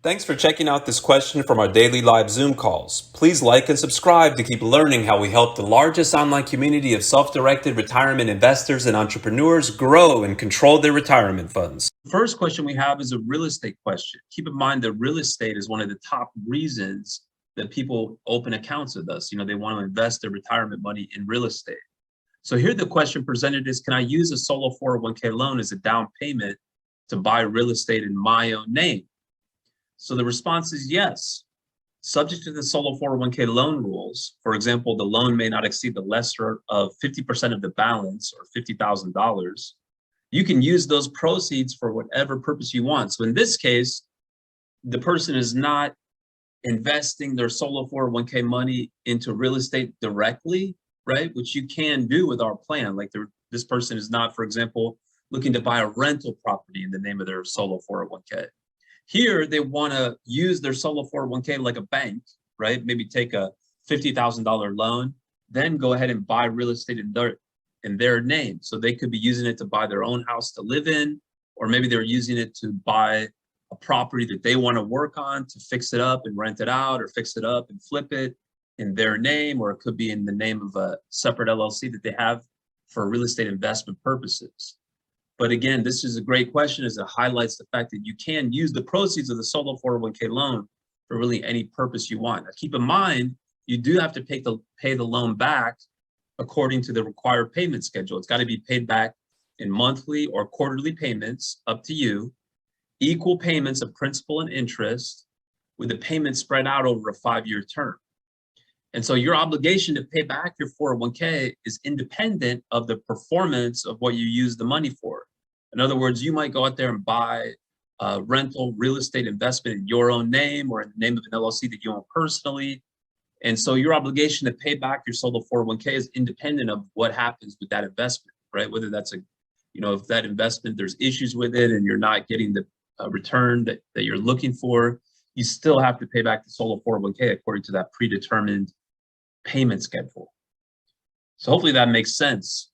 Thanks for checking out this question from our daily live Zoom calls. Please like and subscribe to keep learning how we help the largest online community of self-directed retirement investors and entrepreneurs grow and control their retirement funds. The first question we have is a real estate question. Keep in mind that real estate is one of the top reasons that people open accounts with us. They want to invest their retirement money in real estate. So here the question presented is, can I use a solo 401k loan as a down payment to buy real estate in my own name? So the response is yes. Subject to the solo 401k loan rules, for example, the loan may not exceed the lesser of 50% of the balance or $50,000. You can use those proceeds for whatever purpose you want. So in this case, the person is not investing their solo 401k money into real estate directly, right? Which you can do with our plan. Like this person is not, for example, looking to buy a rental property in the name of their solo 401k. Here, they want to use their solo 401k like a bank, right? Maybe take a $50,000 loan, then go ahead and buy real estate in their name. So they could be using it to buy their own house to live in, or maybe they're using it to buy a property that they want to work on to fix it up and rent it out, or fix it up and flip it in their name, or it could be in the name of a separate LLC that they have for real estate investment purposes. But again, this is a great question as it highlights the fact that you can use the proceeds of the solo 401k loan for really any purpose you want. Now, keep in mind, you do have to pay the loan back according to the required payment schedule. It's got to be paid back in monthly or quarterly payments, up to you, equal payments of principal and interest, with the payments spread out over a 5-year term. And so your obligation to pay back your 401k is independent of the performance of what you use the money for. In other words, you might go out there and buy a rental real estate investment in your own name or in the name of an LLC that you own personally. And so your obligation to pay back your solo 401k is independent of what happens with that investment, right? Whether that's if that investment, there's issues with it and you're not getting the return that you're looking for, you still have to pay back the solo 401k according to that predetermined payment schedule. So hopefully that makes sense.